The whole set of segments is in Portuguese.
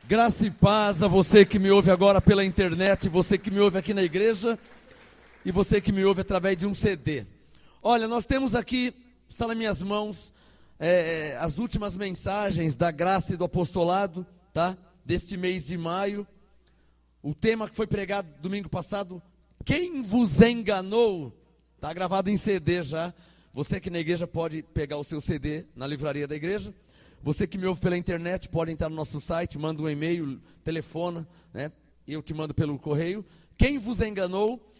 Graça e paz a você que me ouve agora pela internet, você que me ouve aqui na igreja e você que me ouve através de um CD. Olha, nós temos aqui, está nas minhas mãos, as últimas mensagens da graça e do apostolado, tá? Deste mês de maio. O tema que foi pregado domingo passado, quem vos enganou, está gravado em CD já. Você que na igreja pode pegar o seu CD na livraria da igreja. Você que me ouve pela internet pode entrar no nosso site, manda um e-mail, telefona, né? Eu te mando pelo correio. Quem vos enganou?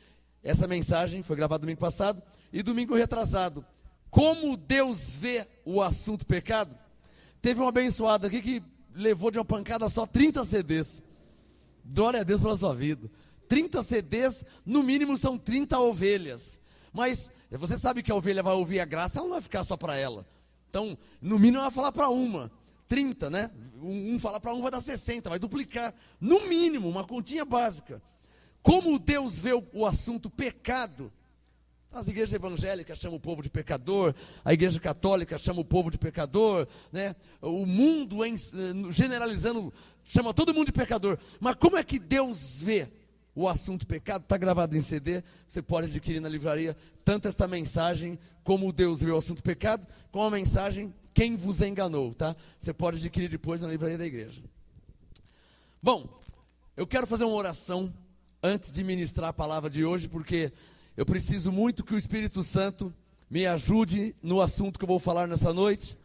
Essa mensagem foi gravada domingo passado e domingo retrasado. Como Deus vê o assunto pecado? Teve um abençoado aqui que levou de uma pancada só 30 CDs. Glória a Deus pela sua vida. 30 CDs, no mínimo são 30 ovelhas. Mas você sabe que a ovelha vai ouvir a graça, ela não vai ficar só para ela. Então, no mínimo ela vai falar para uma. 30, né? Um falar para um vai dar 60, vai duplicar. No mínimo, uma continha básica. Como Deus vê o assunto pecado? As igrejas evangélicas chamam o povo de pecador, a igreja católica chama o povo de pecador, né? O mundo, generalizando, chama todo mundo de pecador. Mas como é que Deus vê o assunto pecado? Está gravado em CD, você pode adquirir na livraria, tanto esta mensagem, como Deus vê o assunto pecado, como a mensagem, quem vos enganou, tá? Você pode adquirir depois na livraria da igreja. Bom, eu quero fazer uma oração antes de ministrar a palavra de hoje, porque eu preciso muito que o Espírito Santo me ajude no assunto que eu vou falar nessa noite.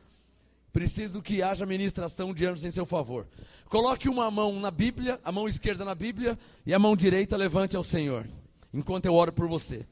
Preciso que haja ministração de anjos em seu favor. Coloque uma mão na Bíblia, a mão esquerda na Bíblia, e a mão direita levante ao Senhor, enquanto eu oro por você.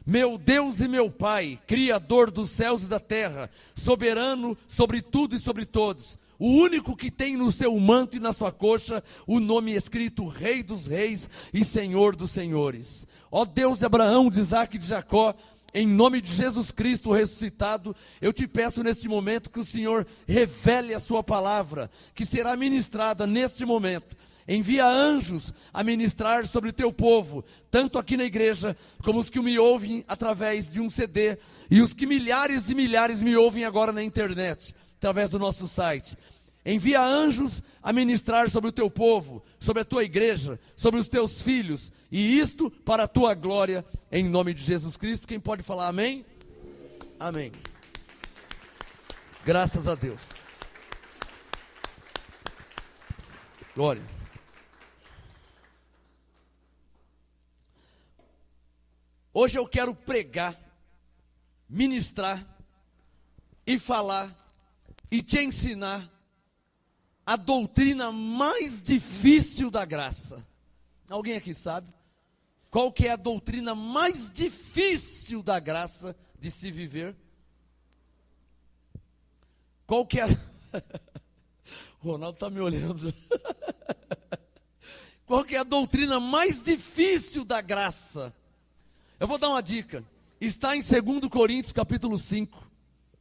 Meu Deus e meu Pai, Criador dos céus e da terra, soberano sobre tudo e sobre todos, o único que tem no seu manto e na sua coxa o nome escrito Rei dos Reis e Senhor dos Senhores. Ó Deus de Abraão, de Isaque e de Jacó, em nome de Jesus Cristo ressuscitado, eu te peço neste momento que o Senhor revele a sua palavra, que será ministrada neste momento. Envia anjos a ministrar sobre o teu povo, tanto aqui na igreja, como os que me ouvem através de um CD, e os que milhares e milhares me ouvem agora na internet, através do nosso site. Envia anjos a ministrar sobre o teu povo, sobre a tua igreja, sobre os teus filhos, e isto para a tua glória, em nome de Jesus Cristo. Quem pode falar amém? Amém. Graças a Deus. Glória. Hoje eu quero pregar, ministrar e falar e te ensinar a doutrina mais difícil da graça. Alguém aqui sabe qual que é a doutrina mais difícil da graça de se viver? Qual que é o Ronaldo está me olhando. Qual que é a doutrina mais difícil da graça? Eu vou dar uma dica. Está em 2 Coríntios capítulo 5.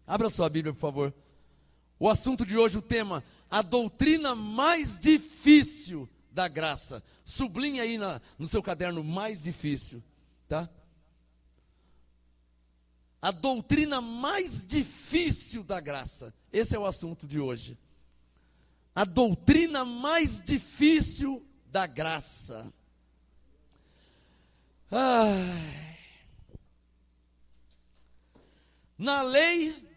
Abra sua Bíblia, por favor. O assunto de hoje, o tema, a doutrina mais difícil da graça. Sublinhe aí no seu caderno, mais difícil, tá? A doutrina mais difícil da graça. Esse é o assunto de hoje. A doutrina mais difícil da graça. Na lei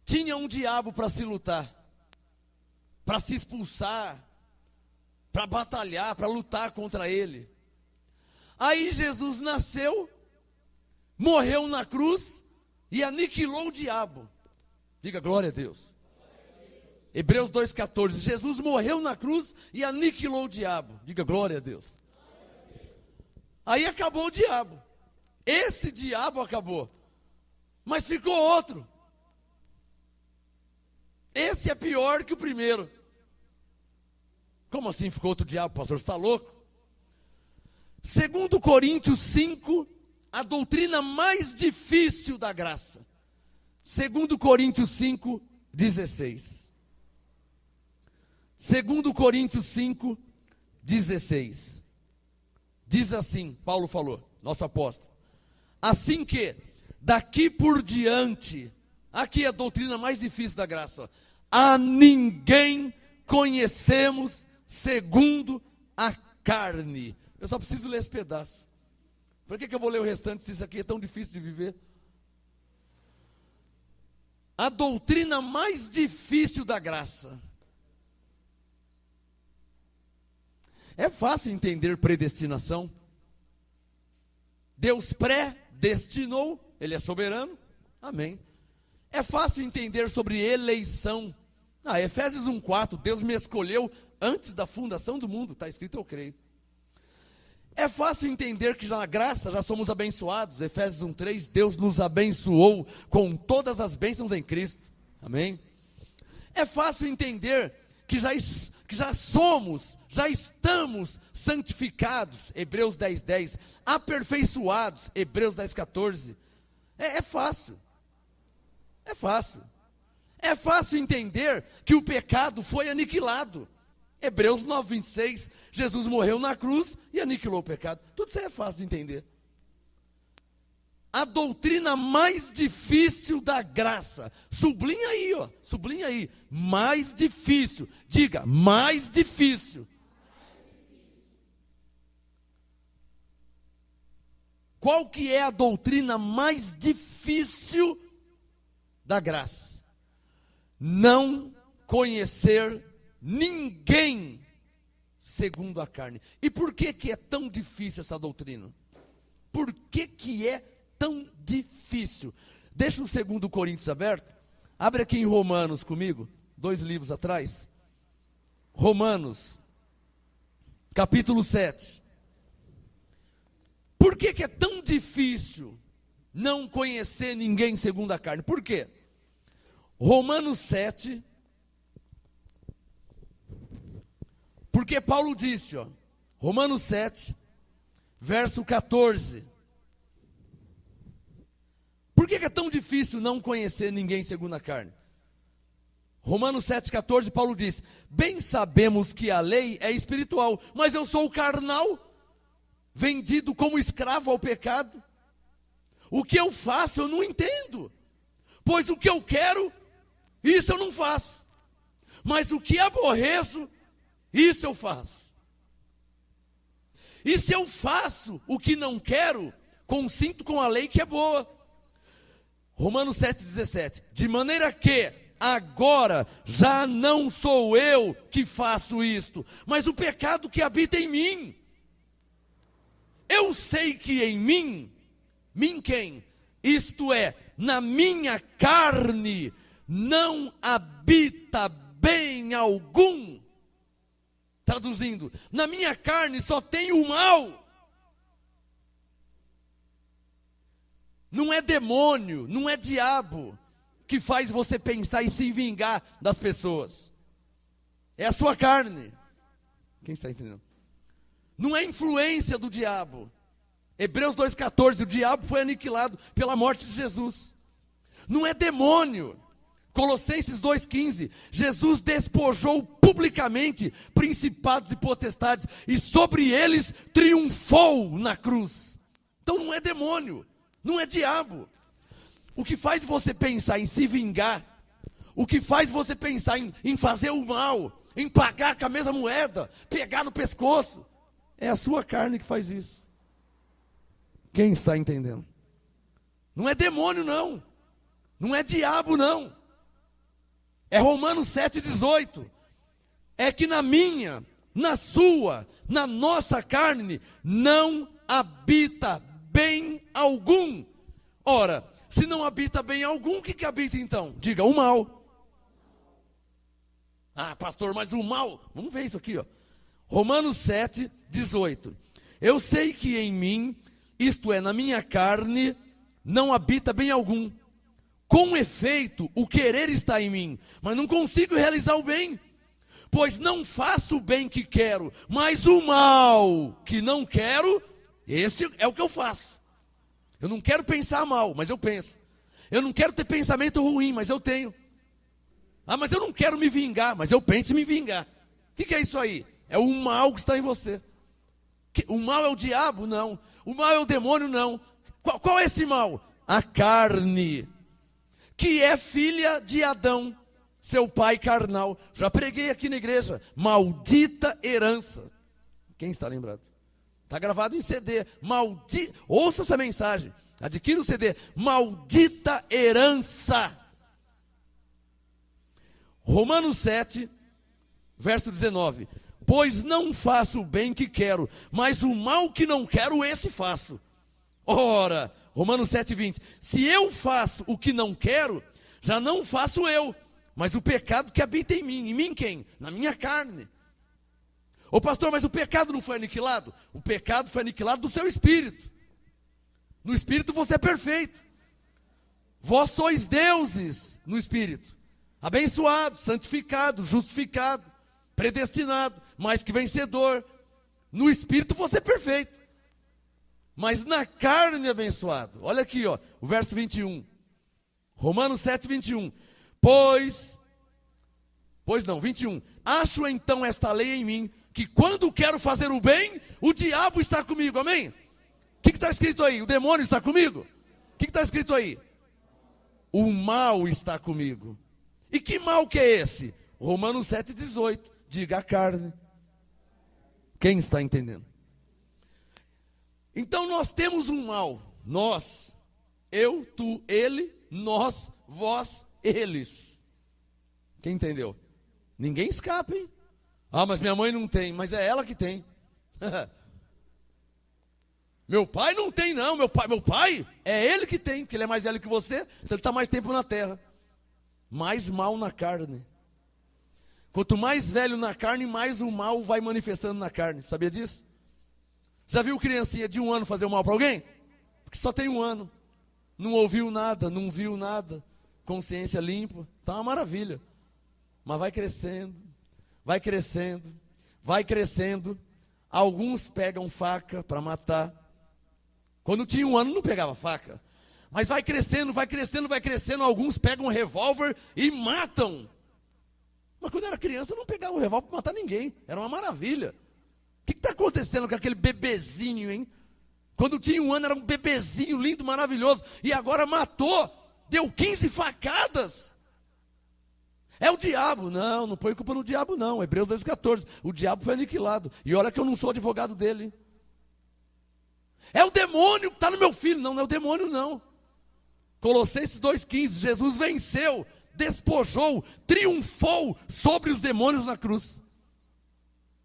tinha um diabo para se lutar, para se expulsar, para batalhar, para lutar contra ele. Aí Jesus nasceu, morreu na cruz e aniquilou o diabo. Diga glória a Deus. Hebreus 2,14. Jesus morreu na cruz e aniquilou o diabo. Diga glória a Deus. Aí acabou o diabo. Esse diabo acabou. Mas ficou outro. Esse é pior que o primeiro. Como assim ficou outro diabo, pastor? Você está louco? 2 Coríntios 5, a doutrina mais difícil da graça. 2 Coríntios 5, 16. 2 Coríntios 5, 16. Diz assim, Paulo falou, nosso apóstolo. Assim que, daqui por diante, aqui é a doutrina mais difícil da graça. A ninguém conhecemos segundo a carne. Eu só preciso ler esse pedaço. Por que eu vou ler o restante se isso aqui é tão difícil de viver? A doutrina mais difícil da graça. É fácil entender predestinação. Deus predestinou, Ele é soberano. Amém. É fácil entender sobre eleição. Efésios 1:4, Deus me escolheu antes da fundação do mundo. Está escrito, eu creio. É fácil entender que na graça já somos abençoados. Efésios 1:3, Deus nos abençoou com todas as bênçãos em Cristo. Amém? É fácil entender que já estamos santificados. Hebreus 10:10. Aperfeiçoados. Hebreus 10:14. É fácil. É fácil. É fácil entender que o pecado foi aniquilado. Hebreus 9:26, Jesus morreu na cruz e aniquilou o pecado. Tudo isso é fácil de entender. A doutrina mais difícil da graça. Sublinha aí, sublinha aí. Mais difícil. Diga, mais difícil. Qual que é a doutrina mais difícil da graça? Não conhecer ninguém segundo a carne. E por que é tão difícil essa doutrina? Por que é tão difícil? Deixa o 2 Coríntios aberto. Abre aqui em Romanos comigo, 2 livros atrás. Romanos, capítulo 7. Por que é tão difícil não conhecer ninguém segundo a carne? Por quê? Romanos 7. Porque Paulo disse, Romanos 7, verso 14. Por que é tão difícil não conhecer ninguém segundo a carne? Romanos 7, 14, Paulo diz: bem sabemos que a lei é espiritual, mas eu sou carnal, vendido como escravo ao pecado. O que eu faço eu não entendo, pois o que eu quero, isso eu não faço. Mas o que aborreço, isso eu faço. E se eu faço o que não quero, consinto com a lei que é boa. Romanos 7,17. De maneira que agora já não sou eu que faço isto, mas o pecado que habita em mim. Eu sei que em mim quem? Isto é, na minha carne não habita bem algum. Traduzindo, na minha carne só tem o mal. Não é demônio, não é diabo que faz você pensar e se vingar das pessoas. É a sua carne. Quem está entendendo? Não é influência do diabo. Hebreus 2,14, o diabo foi aniquilado pela morte de Jesus. Não é demônio. Colossenses 2,15, Jesus despojou publicamente principados e potestades, e sobre eles triunfou na cruz. Então não é demônio, não é diabo. O que faz você pensar em se vingar, o que faz você pensar em fazer o mal, em pagar com a mesma moeda, pegar no pescoço, é a sua carne que faz isso. Quem está entendendo? Não é demônio não, não é diabo não. É Romanos 7,18. É que na minha, na sua, na nossa carne, não habita bem algum. Ora, se não habita bem algum, o que habita então? Diga, o mal. Ah, pastor, mas o mal, vamos ver isso aqui, Romanos 7,18. Eu sei que em mim, isto é, na minha carne, não habita bem algum. Com efeito, o querer está em mim, mas não consigo realizar o bem, pois não faço o bem que quero, mas o mal que não quero, esse é o que eu faço. Eu não quero pensar mal, mas eu penso. Eu não quero ter pensamento ruim, mas eu tenho. Ah, mas eu não quero me vingar, mas eu penso em me vingar. O que é isso aí? É o mal que está em você. O mal é o diabo? Não. O mal é o demônio? Não. Qual é esse mal? A carne, que é filha de Adão. seu pai carnal. Já preguei aqui na igreja. Maldita herança. Quem está lembrado? Está gravado em CD. Ouça essa mensagem. Adquira o CD. Maldita herança. Romanos 7, verso 19. Pois não faço o bem que quero, mas o mal que não quero, esse faço. Ora, Romanos 7, 20. Se eu faço o que não quero, já não faço eu, mas o pecado que habita em mim. Em mim quem? Na minha carne. Ô pastor, mas o pecado não foi aniquilado? O pecado foi aniquilado do seu espírito. No espírito você é perfeito. Vós sois deuses no espírito. Abençoado, santificado, justificado, predestinado, mais que vencedor. No espírito você é perfeito. Mas na carne abençoado. Olha aqui, ó, o verso 21. Romanos 7, 21. 21. Acho então esta lei em mim, que quando quero fazer o bem, o diabo está comigo, amém? O que está escrito aí? O demônio está comigo? O que está escrito aí? O mal está comigo. E que mal que é esse? Romanos 7, 18. Diga a carne. Quem está entendendo? Então nós temos um mal. Nós, eu, tu, ele, nós, vós, eles. Quem entendeu? Ninguém escapa, hein? Ah, mas minha mãe não tem, mas é ela que tem. Meu pai não tem não, meu pai é ele que tem, porque ele é mais velho que você, então ele está mais tempo na terra. Mais mal na carne. Quanto mais velho na carne, mais o mal vai manifestando na carne, sabia disso? Já viu criancinha de 1 ano fazer o mal para alguém? Porque só tem 1 ano, não ouviu nada, não viu nada, consciência limpa, está uma maravilha. Mas vai crescendo, vai crescendo, vai crescendo. Alguns pegam faca para matar. Quando tinha 1 ano não pegava faca. Mas vai crescendo, vai crescendo, vai crescendo. Alguns pegam um revólver e matam. Mas quando era criança não pegava um revólver para matar ninguém. Era uma maravilha. O que está acontecendo com aquele bebezinho, hein? Quando tinha 1 ano era um bebezinho lindo, maravilhoso. E agora matou, deu 15 facadas. É o diabo. Não, não põe culpa no diabo não. Hebreus 2,14. O diabo foi aniquilado. E olha que eu não sou advogado dele. É o demônio que está no meu filho. Não, não é o demônio não. Colossenses 2,15. Jesus venceu, despojou, triunfou sobre os demônios na cruz.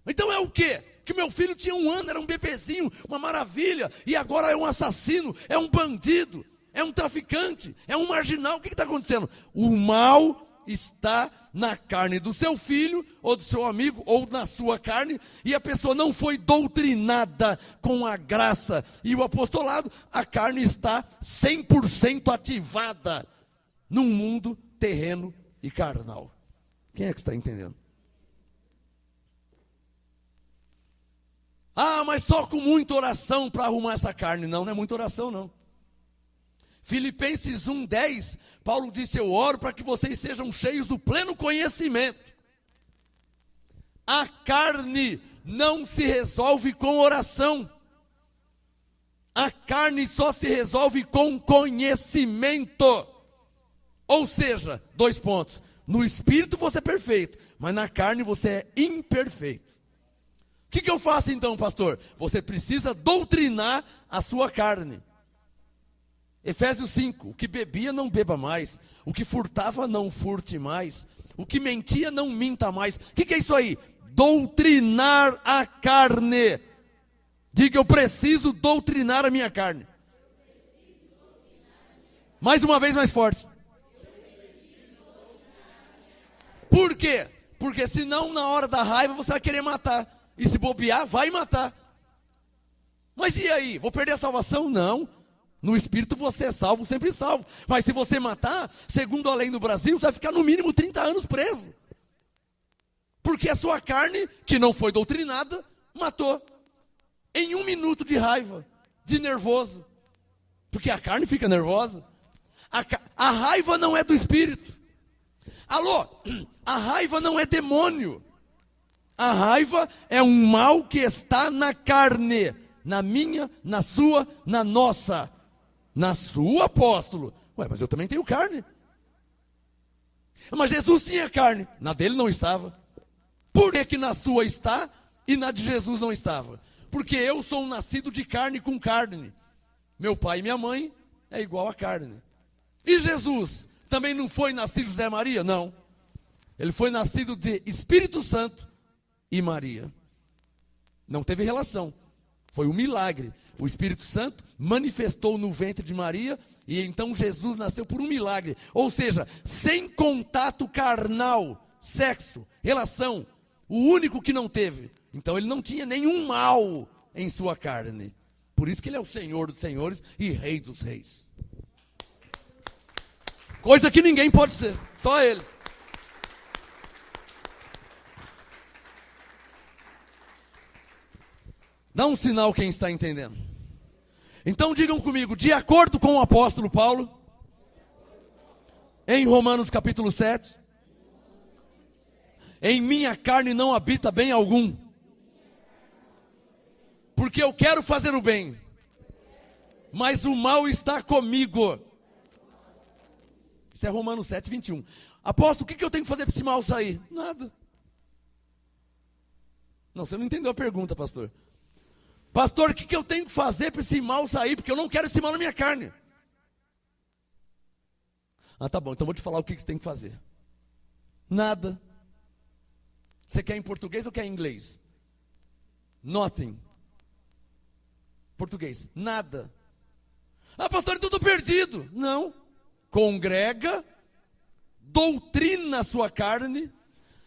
Então é o quê? Que meu filho tinha 1 ano, era um bebezinho, uma maravilha. E agora é um assassino, é um bandido, é um traficante, é um marginal. O que está acontecendo? O mal está na carne do seu filho, ou do seu amigo, ou na sua carne, e a pessoa não foi doutrinada com a graça e o apostolado, a carne está 100% ativada num mundo terreno e carnal. Quem é que está entendendo? Ah, mas só com muita oração para arrumar essa carne. Não, não é muita oração não. Filipenses 1:10, Paulo disse, eu oro para que vocês sejam cheios do pleno conhecimento. A carne não se resolve com oração. A carne só se resolve com conhecimento. Ou seja, 2 pontos. No espírito você é perfeito, mas na carne você é imperfeito. O que eu faço então, pastor? Você precisa doutrinar a sua carne. Efésios 5, o que bebia não beba mais, o que furtava não furte mais, o que mentia não minta mais. O que é isso aí? Doutrinar a carne. Diga, eu preciso doutrinar a minha carne. Mais uma vez mais forte. Por quê? Porque senão na hora da raiva você vai querer matar. E se bobear, vai matar. Mas e aí? Vou perder a salvação? Não. No espírito você é salvo, sempre salvo. Mas se você matar, segundo a lei no Brasil, você vai ficar no mínimo 30 anos preso. Porque a sua carne, que não foi doutrinada, matou. Em 1 minuto de raiva, de nervoso. Porque a carne fica nervosa. A raiva não é do espírito. Alô, a raiva não é demônio. A raiva é um mal que está na carne. Na minha, na sua, na nossa. Na sua, apóstolo. Ué, mas eu também tenho carne. Mas Jesus tinha carne, na dele não estava. Por que na sua está e na de Jesus não estava? Porque eu sou um nascido de carne com carne. Meu pai e minha mãe é igual a carne. E Jesus também não foi nascido de José Maria? Não. Ele foi nascido de Espírito Santo e Maria. Não teve relação. Foi um milagre. O Espírito Santo manifestou no ventre de Maria e então Jesus nasceu por um milagre. Ou seja, sem contato carnal, sexo, relação. O único que não teve. Então ele não tinha nenhum mal em sua carne. Por isso que ele é o Senhor dos senhores e Rei dos reis. Coisa que ninguém pode ser, só ele. Dá um sinal quem está entendendo. Então digam comigo, de acordo com o apóstolo Paulo, em Romanos capítulo 7, em minha carne não habita bem algum, porque eu quero fazer o bem, mas o mal está comigo. Isso é Romanos 7, 21. Apóstolo, o que eu tenho que fazer para esse mal sair? Nada. Não, você não entendeu a pergunta, pastor. Pastor, o que eu tenho que fazer para esse mal sair? Porque eu não quero esse mal na minha carne. Ah, tá bom, então vou te falar o que você tem que fazer. Nada. Você quer em português ou quer em inglês? Nothing. Português, nada. Ah, pastor, então eu estou perdido. Não. Congrega, doutrina a sua carne.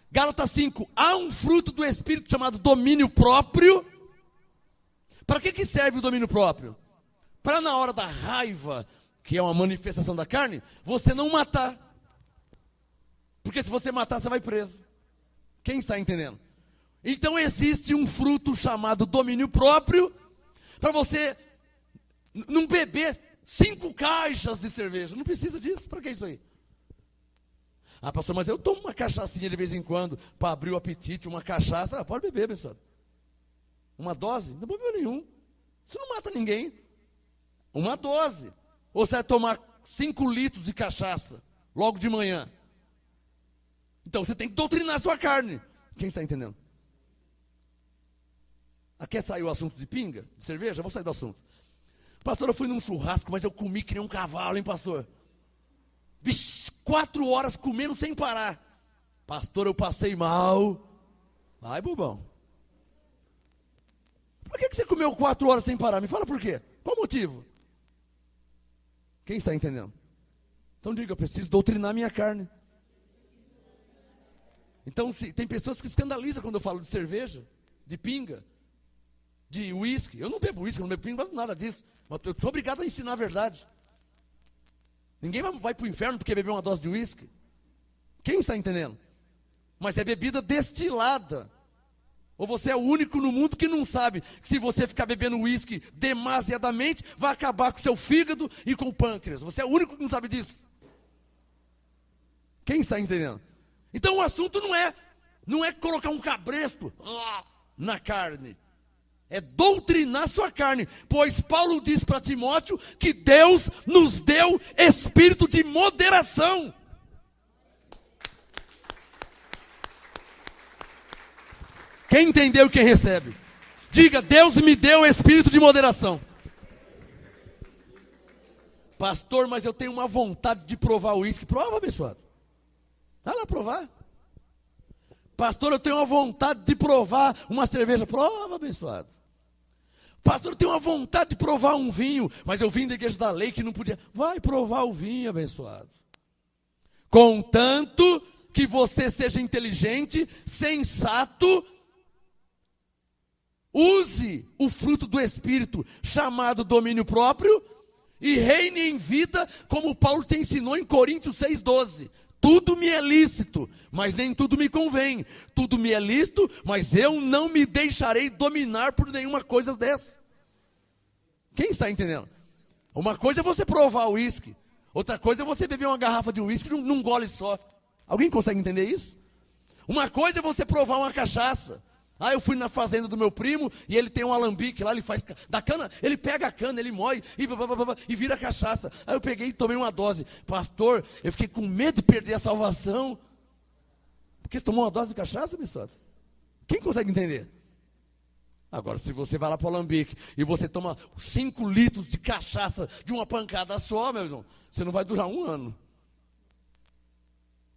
Gálatas 5, há um fruto do Espírito chamado domínio próprio. Para que serve o domínio próprio? Para na hora da raiva, que é uma manifestação da carne, você não matar. Porque se você matar, você vai preso. Quem está entendendo? Então existe um fruto chamado domínio próprio, para você não beber 5 caixas de cerveja. Não precisa disso. Para que isso aí? Ah, pastor, mas eu tomo uma cachaçinha de vez em quando, para abrir o apetite, uma cachaça. Ah, pode beber, abençoado. Uma dose? Não pode beber nenhum. Isso não mata ninguém. Uma dose. Ou você vai tomar 5 litros de cachaça, logo de manhã. Então você tem que doutrinar a sua carne. Quem está entendendo? Ah, quer sair o assunto de pinga? De cerveja? Vou sair do assunto. Pastor, eu fui num churrasco, mas eu comi que nem um cavalo, hein, pastor? Vixe, 4 horas comendo sem parar. Pastor, eu passei mal. Ai, bobão. Por que você comeu 4 horas sem parar? Me fala por quê. Qual o motivo? Quem está entendendo? Então diga, eu preciso doutrinar minha carne. Então, tem pessoas que escandalizam quando eu falo de cerveja, de pinga, de uísque. Eu não bebo uísque, não bebo pinga, não nada disso. Mas eu sou obrigado a ensinar a verdade. Ninguém vai para o inferno porque bebeu uma dose de uísque. Quem está entendendo? Mas é bebida destilada. Ou você é o único no mundo que não sabe que se você ficar bebendo uísque demasiadamente, vai acabar com o seu fígado e com o pâncreas. Você é o único que não sabe disso. Quem está entendendo? Então o assunto não é colocar um cabresto na carne. É doutrinar sua carne. Pois Paulo diz para Timóteo que Deus nos deu espírito de moderação. Quem entendeu, quem recebe? Diga, Deus me deu espírito de moderação. Pastor, mas eu tenho uma vontade de provar o uísque. Prova, abençoado. Vai lá provar. Pastor, eu tenho uma vontade de provar uma cerveja. Prova, abençoado. Pastor, eu tenho uma vontade de provar um vinho, mas eu vim da igreja da lei que não podia. Vai provar o vinho, abençoado. Contanto que você seja inteligente, sensato, use o fruto do Espírito, chamado domínio próprio, e reine em vida, como Paulo te ensinou em Coríntios 6,12. Tudo me é lícito, mas nem tudo me convém. Tudo me é lícito, mas eu não me deixarei dominar por nenhuma coisa dessa. Quem está entendendo? Uma coisa é você provar o uísque, outra coisa é você beber uma garrafa de uísque num gole só. Alguém consegue entender isso? Uma coisa é você provar uma cachaça, Ah, eu fui na fazenda do meu primo e ele tem um alambique lá, ele faz da cana, ele pega a cana, ele moe e vira cachaça. Aí eu peguei e tomei uma dose. Pastor, eu fiquei com medo de perder a salvação. Porque você tomou uma dose de cachaça, abençoado? Quem consegue entender? Agora, se você vai lá para o alambique e você toma 5 litros de cachaça de uma pancada só, meu irmão, você não vai durar 1 ano.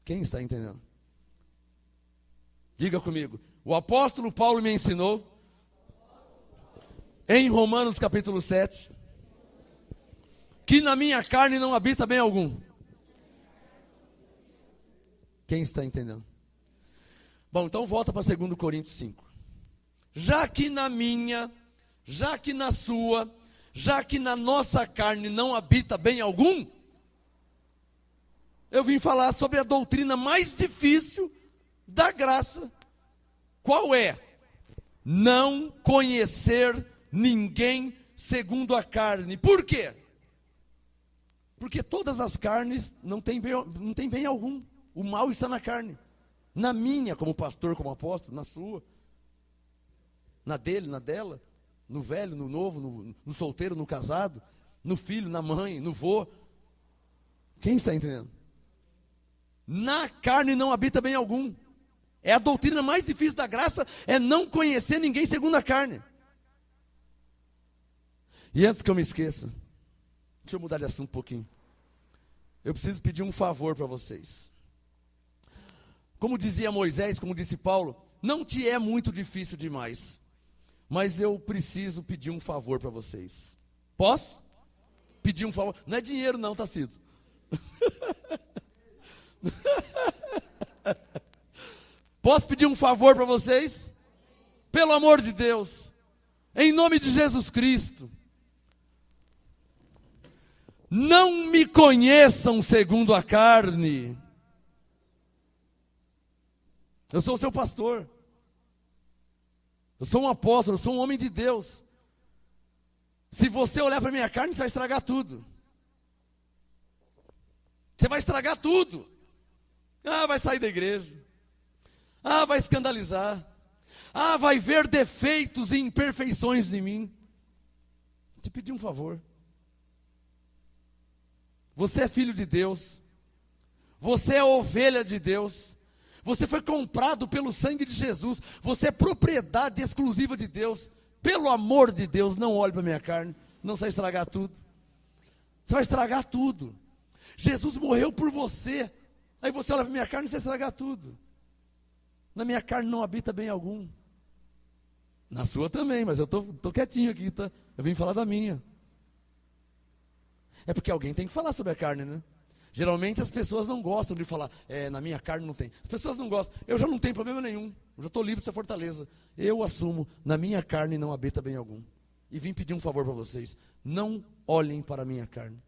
Quem está entendendo? Diga comigo. O apóstolo Paulo me ensinou, em Romanos capítulo 7, que na minha carne não habita bem algum. Quem está entendendo? Bom, então volta para 2 Coríntios 5. Já que na minha, já que na sua, já que na nossa carne não habita bem algum, eu vim falar sobre a doutrina mais difícil da graça. Qual é? Não conhecer ninguém segundo a carne. Por quê? Porque todas as carnes não têm bem algum. O mal está na carne. Na minha, como pastor, como apóstolo, na sua. Na dele, na dela. No velho, no novo, no solteiro, no casado. No filho, na mãe, no vô. Quem está entendendo? Na carne não habita bem algum. É a doutrina mais difícil da graça, é não conhecer ninguém segundo a carne. E antes que eu me esqueça, deixa eu mudar de assunto um pouquinho. Eu preciso pedir um favor para vocês. Como dizia Moisés, como disse Paulo, não te é muito difícil demais, mas eu preciso pedir um favor para vocês. Posso? Pedir um favor? Não é dinheiro não, Tacido. Posso pedir um favor para vocês? Pelo amor de Deus, em nome de Jesus Cristo, não me conheçam segundo a carne. Eu sou o seu pastor, eu sou um apóstolo, eu sou um homem de Deus. Se você olhar para a minha carne, você vai estragar tudo. Você vai estragar tudo. Ah, vai sair da igreja. Ah, vai escandalizar. Ah, vai ver defeitos e imperfeições em mim. Vou te pedir um favor. Você é filho de Deus. Você é ovelha de Deus. Você foi comprado pelo sangue de Jesus. Você é propriedade exclusiva de Deus. Pelo amor de Deus, não olhe para a minha carne. Não vai estragar tudo. Você vai estragar tudo. Jesus morreu por você. Aí você olha para a minha carne e você vai estragar tudo. Na minha carne não habita bem algum. Na sua também, mas eu estou quietinho aqui, tá? Eu vim falar da minha. É porque alguém tem que falar sobre a carne, né? Geralmente as pessoas não gostam de falar, na minha carne não tem. As pessoas não gostam. Eu já não tenho problema nenhum. Eu já estou livre dessa fortaleza. Eu assumo, na minha carne não habita bem algum. E vim pedir um favor para vocês. Não olhem para a minha carne.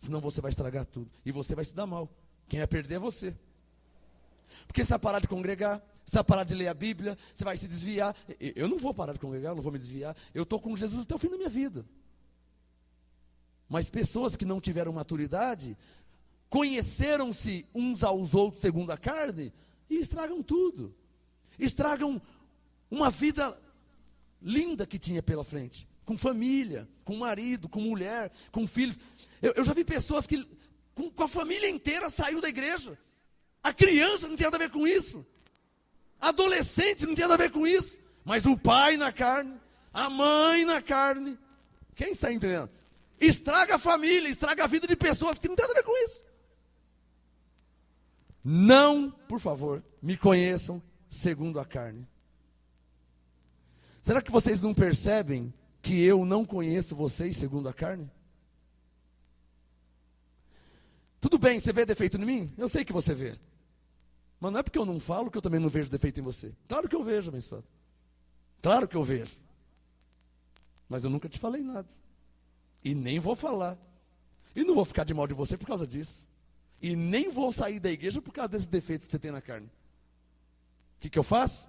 Senão você vai estragar tudo. E você vai se dar mal. Quem vai perder é você. Porque você vai parar de congregar, você vai parar de ler a Bíblia, você vai se desviar. Eu não vou parar de congregar, eu não vou me desviar. Eu estou com Jesus até o fim da minha vida. Mas pessoas que não tiveram maturidade, conheceram-se uns aos outros segundo a carne, e estragam tudo. Estragam uma vida linda que tinha pela frente. Com família, com marido, com mulher, com filhos. Eu já vi pessoas que com a família inteira saiu da igreja. A criança não tem nada a ver com isso. A adolescente não tem nada a ver com isso. Mas o pai na carne, a mãe na carne. Quem está entendendo? Estraga a família, estraga a vida de pessoas que não tem nada a ver com isso. Não, por favor, me conheçam segundo a carne. Será que vocês não percebem que eu não conheço vocês segundo a carne? Tudo bem, você vê defeito em mim? Eu sei que você vê. Mas não é porque eu não falo que eu também não vejo defeito em você. Claro que eu vejo, abençoado. Claro que eu vejo. Mas eu nunca te falei nada. E nem vou falar. E não vou ficar de mal de você por causa disso. E nem vou sair da igreja por causa desses defeitos que você tem na carne. O que eu faço?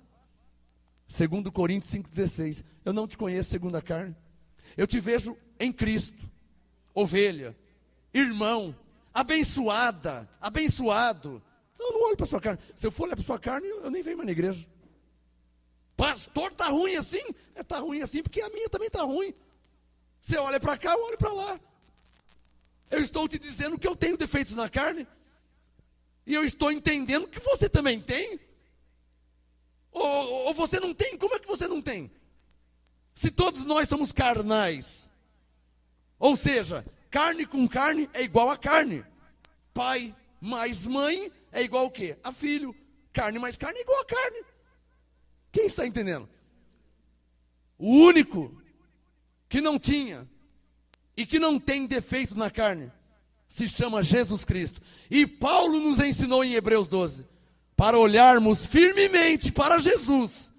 2 Coríntios 5,16. Eu não te conheço segundo a carne. Eu te vejo em Cristo. Ovelha. Irmão. Abençoada. Abençoado. Eu não olho para a sua carne. Se eu for olhar para a sua carne, eu nem venho mais na igreja. Pastor, está ruim assim? Está ruim assim porque a minha também está ruim. Você olha para cá, eu olho para lá. Eu estou te dizendo que eu tenho defeitos na carne. E eu estou entendendo que você também tem. Ou você não tem? Como é que você não tem? Se todos nós somos carnais. Ou seja, carne com carne é igual a carne. Pai mais mãe é igual o quê? A filho. Carne mais carne é igual a carne. Quem está entendendo? O único que não tinha e que não tem defeito na carne se chama Jesus Cristo. E Paulo nos ensinou em Hebreus 12 para olharmos firmemente para Jesus,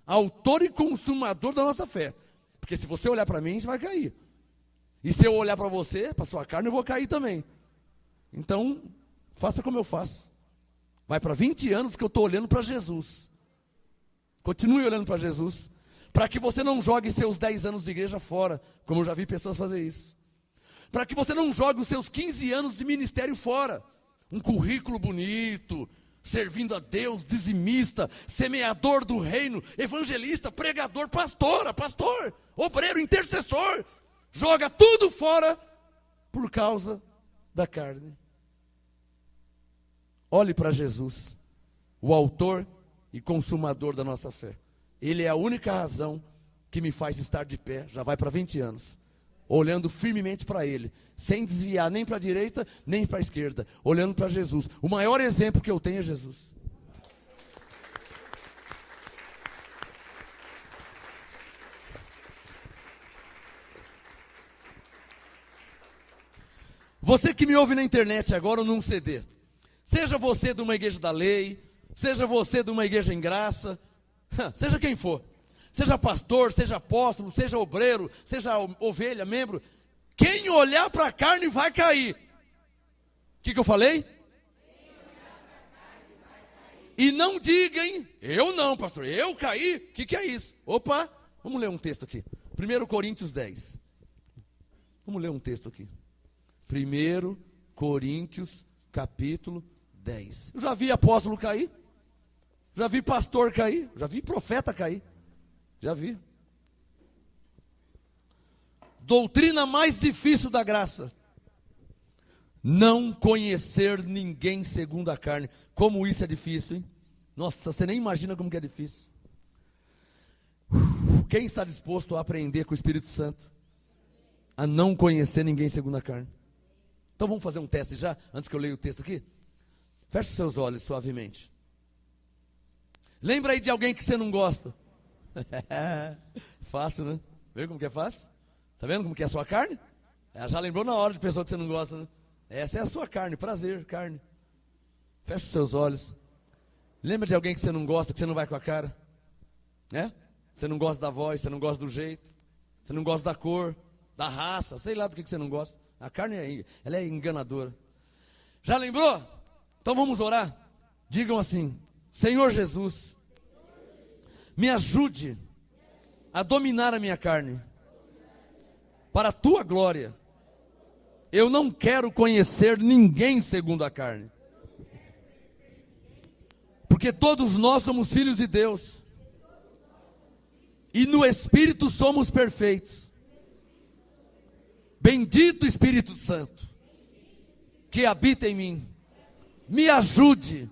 autor e consumador da nossa fé. Porque se você olhar para mim, você vai cair. E se eu olhar para você, para sua carne, eu vou cair também. Então, faça como eu faço. Vai para 20 anos que eu estou olhando para Jesus. Continue olhando para Jesus. Para que você não jogue seus 10 anos de igreja fora, como eu já vi pessoas fazer isso. Para que você não jogue os seus 15 anos de ministério fora. Um currículo bonito, servindo a Deus, dizimista, semeador do reino, evangelista, pregador, pastor, obreiro, intercessor. Joga tudo fora por causa da carne. Olhe para Jesus, o autor e consumador da nossa fé. Ele é a única razão que me faz estar de pé, já vai para 20 anos, olhando firmemente para Ele, sem desviar nem para a direita, nem para a esquerda, olhando para Jesus. O maior exemplo que eu tenho é Jesus. Você que me ouve na internet agora ou num CD, seja você de uma igreja da lei, seja você de uma igreja em graça, seja quem for, seja pastor, seja apóstolo, seja obreiro, seja ovelha, membro, quem olhar para a carne vai cair. O que eu falei? E não diga, hein? Eu não, pastor, eu caí? O que é isso? Opa, vamos ler um texto aqui. 1 Coríntios 10. Vamos ler um texto aqui. 1 Coríntios, capítulo 10. Eu já vi apóstolo cair. Já vi pastor cair. Já vi profeta cair. Já vi. Doutrina mais difícil da graça. Não conhecer ninguém segundo a carne. Como isso é difícil, hein? Nossa, você nem imagina como que é difícil. Quem está disposto a aprender com o Espírito Santo? A não conhecer ninguém segundo a carne. Então vamos fazer um teste já, antes que eu leia o texto aqui? Feche os seus olhos suavemente. Lembra aí de alguém que você não gosta. Fácil, né? Vê como que é fácil? Tá vendo como que é a sua carne? Ela já lembrou na hora de pessoa que você não gosta, né? Essa é a sua carne, prazer, carne. Feche os seus olhos. Lembra de alguém que você não gosta, que você não vai com a cara? Né? Você não gosta da voz, você não gosta do jeito, você não gosta da cor, da raça, sei lá do que você não gosta. A carne, ela é enganadora. Já lembrou? Então vamos orar. Digam assim: Senhor Jesus, me ajude a dominar a minha carne, para a tua glória. Eu não quero conhecer ninguém segundo a carne, porque todos nós somos filhos de Deus, e no Espírito somos perfeitos. Bendito Espírito Santo, que habita em mim, me ajude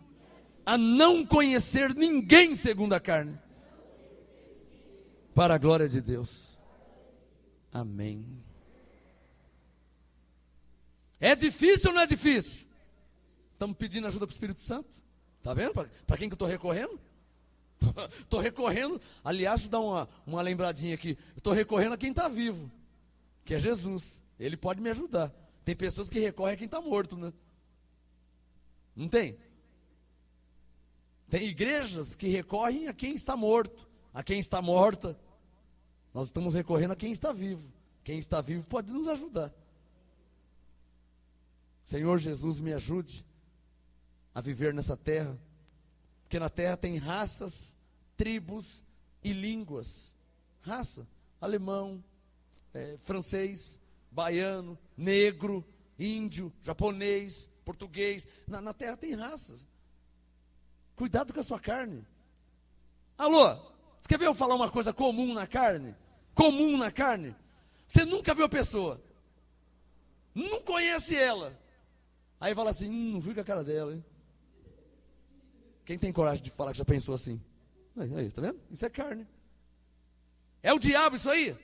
a não conhecer ninguém segundo a carne, para a glória de Deus. Amém. É difícil ou não é difícil? Estamos pedindo ajuda para o Espírito Santo. Está vendo? Para quem que eu estou recorrendo? Estou recorrendo, aliás, deixa eu dar uma lembradinha aqui. Estou recorrendo a quem está vivo, que é Jesus. Ele pode me ajudar. Tem pessoas que recorrem a quem está morto, né? Não tem? Tem igrejas que recorrem a quem está morto, a quem está morta. Nós estamos recorrendo a quem está vivo. Quem está vivo pode nos ajudar. Senhor Jesus, me ajude a viver nessa terra, porque na terra tem raças, tribos e línguas. Raça, alemão, francês, baiano, negro, índio, japonês, português. Na terra tem raças. Cuidado com a sua carne. Alô, Você quer ver eu falar uma coisa comum na carne? Comum na carne? Você nunca viu a pessoa, não conhece ela, aí fala assim, não viu com a cara dela, hein? Quem tem coragem de falar que já pensou assim? Aí, tá vendo? Isso é carne. É o diabo isso aí?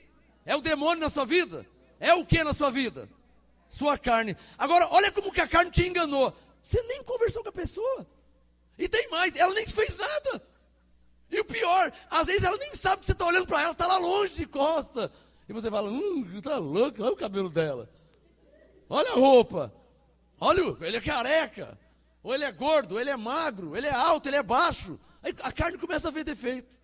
É o demônio na sua vida? É o que na sua vida? Sua carne. Agora, olha como que a carne te enganou. Você nem conversou com a pessoa. E tem mais, ela nem fez nada. E o pior, às vezes ela nem sabe que você está olhando para ela, está lá longe de costa. E você fala, tá louco, olha o cabelo dela. Olha a roupa. Olha, ele é careca. Ou ele é gordo, ou ele é magro, ele é alto, ele é baixo. Aí a carne começa a ver defeito.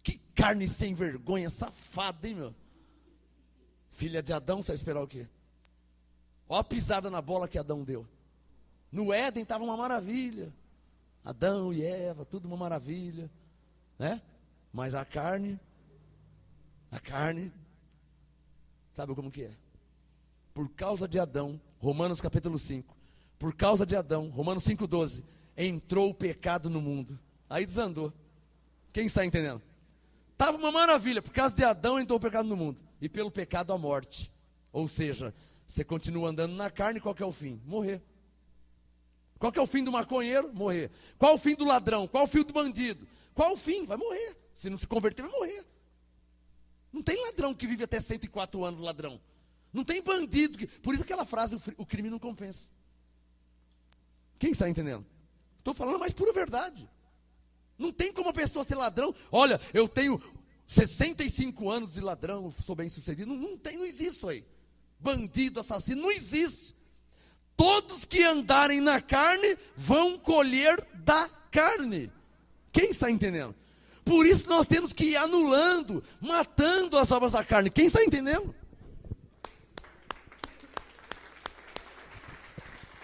Que carne sem vergonha, safada, hein, meu? Filha de Adão, você vai esperar o quê? Olha a pisada na bola que Adão deu. No Éden estava uma maravilha. Adão e Eva, tudo uma maravilha, né? Mas a carne, sabe como que é? Por causa de Adão, Romanos capítulo 5, por causa de Adão, Romanos 5,12, entrou o pecado no mundo. Aí desandou. Quem está entendendo? Estava uma maravilha, por causa de Adão entrou o pecado no mundo. E pelo pecado a morte. Ou seja, você continua andando na carne, qual que é o fim? Morrer. Qual que é o fim do maconheiro? Morrer. Qual é o fim do ladrão? Qual é o fim do bandido? Qual é o fim? Vai morrer. Se não se converter, vai morrer. Não tem ladrão que vive até 104 anos, ladrão. Não tem bandido que... Por isso aquela frase, o crime não compensa. Quem está entendendo? Estou falando a mais pura verdade. Não tem como a pessoa ser ladrão. Olha, eu tenho 65 anos de ladrão, sou bem sucedido. Não existe isso aí. Bandido, assassino, não existe. Todos que andarem na carne vão colher da carne. Quem está entendendo? Por isso nós temos que ir anulando, matando as obras da carne. Quem está entendendo?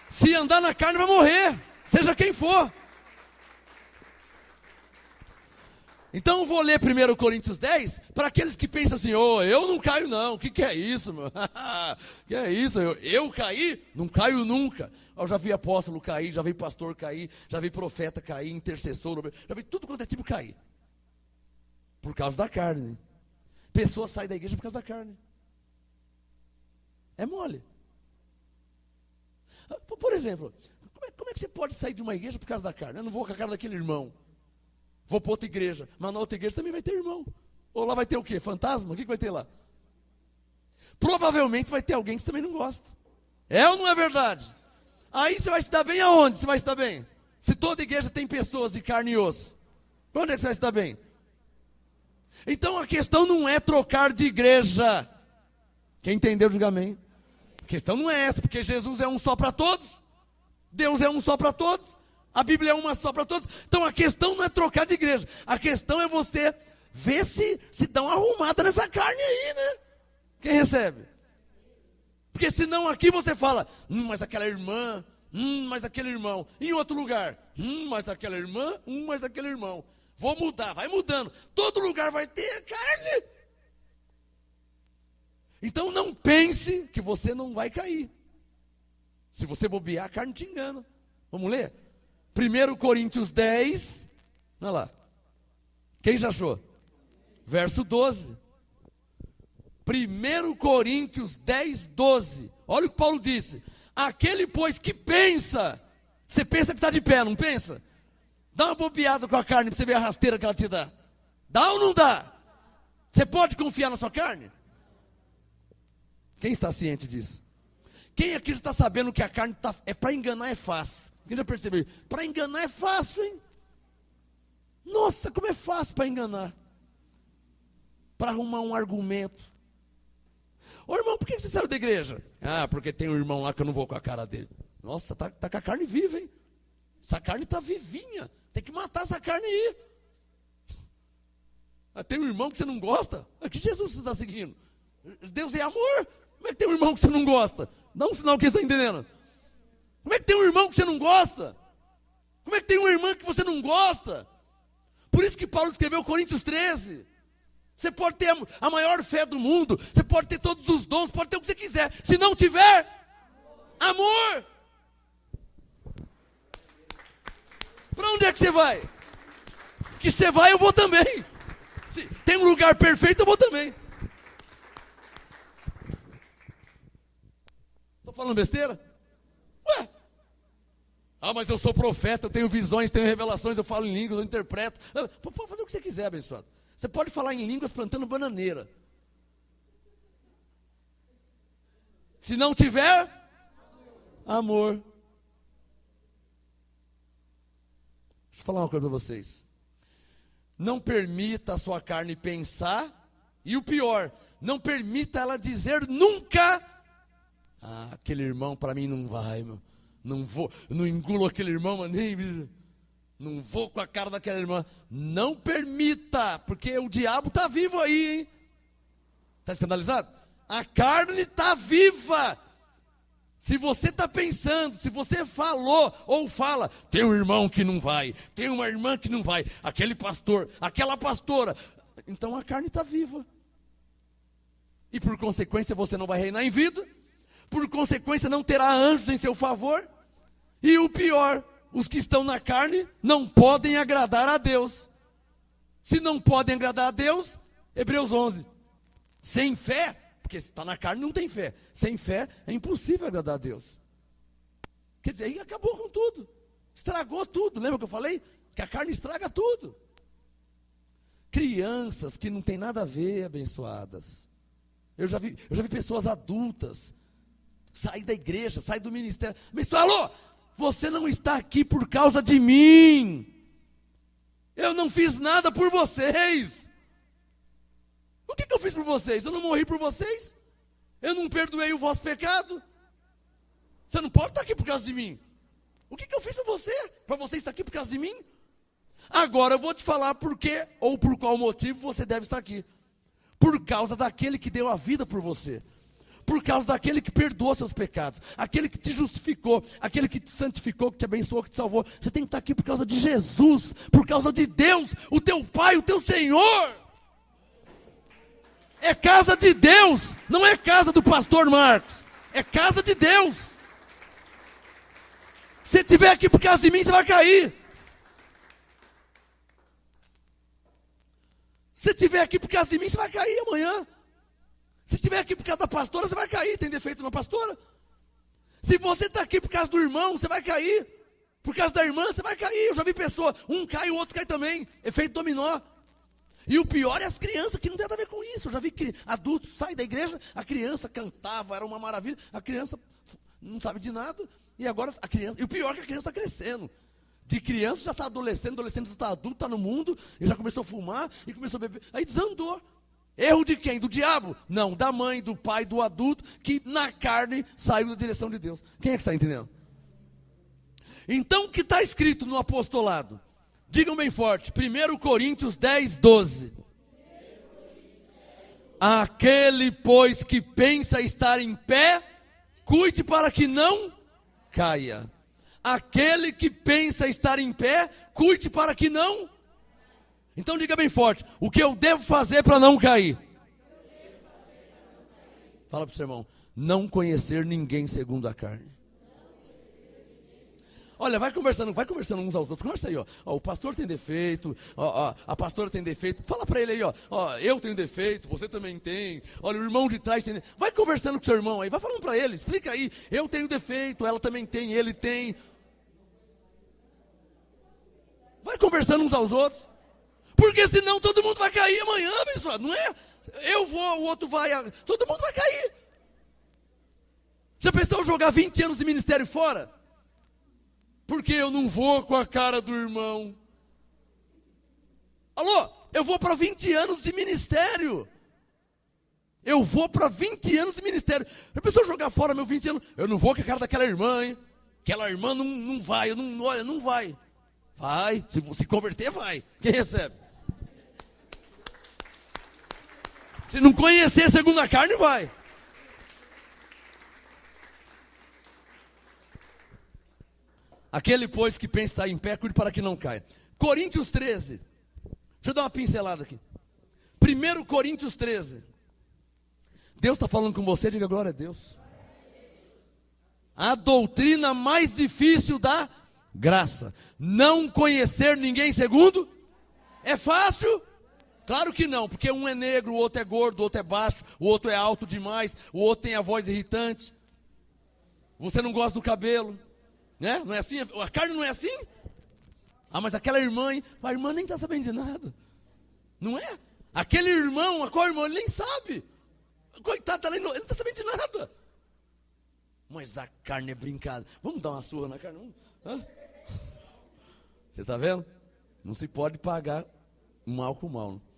Se andar na carne vai morrer, seja quem for. Então eu vou ler 1 Coríntios 10, para aqueles que pensam assim, eu não caio não, o que é isso, meu? Que é isso, eu caí? Não caio nunca. Eu já vi apóstolo cair, já vi pastor cair, já vi profeta cair, intercessor, já vi tudo quanto é tipo cair. Por causa da carne. Pessoas saem da igreja por causa da carne. É mole. Por exemplo, como é que você pode sair de uma igreja por causa da carne? Eu não vou com a cara daquele irmão. Vou para outra igreja, mas na outra igreja também vai ter irmão. Ou lá vai ter o quê? Fantasma? O que vai ter lá? Provavelmente vai ter alguém que você também não gosta. É ou não é verdade? Aí você vai se dar bem aonde você vai se dar bem? Se toda igreja tem pessoas de carne e osso, onde é que você vai se dar bem? Então a questão não é trocar de igreja. Quem entendeu, diga amém. A questão não é essa, porque Jesus é um só para todos. Deus é um só para todos. A Bíblia é uma só para todos. Então a questão não é trocar de igreja. A questão é você ver se dá uma arrumada nessa carne aí, né? Quem recebe? Porque senão aqui você fala, mas aquela irmã, mas aquele irmão. Em outro lugar, mas aquela irmã, mas aquele irmão. Vou mudar, vai mudando. Todo lugar vai ter carne. Então não pense que você não vai cair. Se você bobear, a carne te engana. Vamos ler? 1 Coríntios 10, olha lá. Quem já achou? Verso 12. 1 Coríntios 10, 12. Olha o que Paulo disse. Aquele, pois, que pensa. Você pensa que está de pé, não pensa? Dá uma bobeada com a carne para você ver a rasteira que ela te dá. Dá ou não dá? Você pode confiar na sua carne? Quem está ciente disso? Quem aqui já está sabendo que a carne é para enganar é fácil? Quem já percebeu? Para enganar é fácil, hein? Nossa, como é fácil para enganar. Para arrumar um argumento. Ô irmão, por que você saiu da igreja? Ah, porque tem um irmão lá que eu não vou com a cara dele. Nossa, tá com a carne viva, hein? Essa carne está vivinha. Tem que matar essa carne aí. Tem um irmão que você não gosta? Que Jesus você está seguindo? Deus é amor. Como é que tem um irmão que você não gosta? Dá um sinal que você está entendendo. Como é que tem um irmão que você não gosta? Como é que tem uma irmã que você não gosta? Por isso que Paulo escreveu Coríntios 13. Você pode ter a maior fé do mundo, você pode ter todos os dons, pode ter o que você quiser. Se não tiver amor, para onde é que você vai? que você vai, eu vou também. Se tem um lugar perfeito, eu vou também. Estou falando besteira? Ué. Mas eu sou profeta, eu tenho visões, tenho revelações, eu falo em línguas, eu interpreto. Pode fazer o que você quiser, abençoado. Você pode falar em línguas plantando bananeira. Se não tiver amor. Deixa eu falar uma coisa para vocês. Não permita a sua carne pensar, e o pior, não permita ela dizer nunca: aquele irmão para mim não vai, meu. Não vou, não engulo aquele irmão, mas nem, não vou com a cara daquela irmã. Não permita, porque o diabo está vivo aí, hein? Está escandalizado? A carne está viva. Se você está pensando, se você falou ou fala, tem um irmão que não vai, tem uma irmã que não vai, aquele pastor, aquela pastora, então a carne está viva. E por consequência você não vai reinar em vida, por consequência não terá anjos em seu favor, e o pior, os que estão na carne não podem agradar a Deus. Se não podem agradar a Deus, Hebreus 11, sem fé, porque se está na carne não tem fé, sem fé é impossível agradar a Deus. Quer dizer, aí acabou com tudo, estragou tudo. Lembra que eu falei? Que a carne estraga tudo. Crianças que não tem nada a ver, abençoadas. Eu já vi pessoas adultas sair da igreja, sair do ministério. Abençoado, alô, você não está aqui por causa de mim. Eu não fiz nada por vocês. O que eu fiz por vocês? Eu não morri por vocês? Eu não perdoei o vosso pecado? Você não pode estar aqui por causa de mim. O que eu fiz por você? Para você estar aqui por causa de mim? Agora eu vou te falar por quê ou por qual motivo você deve estar aqui. Por causa daquele que deu a vida por você. Por causa daquele que perdoou seus pecados, aquele que te justificou, aquele que te santificou, que te abençoou, que te salvou. Você tem que estar aqui por causa de Jesus, por causa de Deus, o teu Pai, o teu Senhor. É casa de Deus, não é casa do pastor Marcos, é casa de Deus. Se estiver aqui por causa de mim, você vai cair. Se estiver aqui por causa de mim, você vai cair amanhã. Se estiver aqui por causa da pastora, você vai cair. Tem defeito na pastora? Se você está aqui por causa do irmão, você vai cair. Por causa da irmã, você vai cair. Eu já vi pessoa, um cai, o outro cai também. Efeito dominó. E o pior é as crianças, que não tem nada a ver com isso. Eu já vi adultos saem da igreja, a criança cantava, era uma maravilha. A criança não sabe de nada. E agora a criança, e o pior é que a criança está crescendo. De criança já está adolescente já está adulto, está no mundo, e já começou a fumar, e começou a beber. Aí desandou. Erro de quem? Do diabo? Não, da mãe, do pai, do adulto, que na carne saiu da direção de Deus. Quem é que está entendendo? Então o que está escrito no apostolado? Digam bem forte, 1 Coríntios 10, 12. Aquele, pois, que pensa estar em pé, cuide para que não caia. Aquele que pensa estar em pé, cuide para que não. Então diga bem forte, o que eu devo fazer para não cair? Fala para o seu irmão, não conhecer ninguém segundo a carne. Olha, vai conversando uns aos outros, conversa aí, ó. O pastor tem defeito, a pastora tem defeito, fala para ele aí, ó, eu tenho defeito, você também tem, olha, o irmão de trás tem defeito. Vai conversando com o seu irmão aí, vai falando para ele, explica aí, eu tenho defeito, ela também tem, ele tem. Vai conversando uns aos outros. Porque senão todo mundo vai cair amanhã, abençoado, não é? Eu vou, o outro vai, todo mundo vai cair. Já pensou jogar 20 anos de ministério fora? Porque eu não vou com a cara do irmão. Alô, eu vou para 20 anos de ministério. Eu vou para 20 anos de ministério. Já pensou jogar fora meus 20 anos? Eu não vou com a cara daquela irmã, hein? Aquela irmã não vai, olha, não vai. Vai, se converter, vai. Quem recebe? Se não conhecer segundo a carne, vai. Aquele, pois, que pensa estar em pé, cuide para que não caia. Coríntios 13. Deixa eu dar uma pincelada aqui. 1 Coríntios 13. Deus está falando com você, diga glória a Deus. A doutrina mais difícil da graça. Não conhecer ninguém segundo. É fácil? Claro que não, porque um é negro, o outro é gordo, o outro é baixo, o outro é alto demais, o outro tem a voz irritante. Você não gosta do cabelo, né? Não é assim? A carne não é assim? Ah, mas aquela irmã, hein? A irmã nem está sabendo de nada. Não é? Aquele irmão, aquele irmão, ele nem sabe. Coitado, ele não está sabendo de nada. Mas a carne é brincada. Vamos dar uma surra na carne? Hã? Você está vendo? Não se pode pagar mal com mal. Não?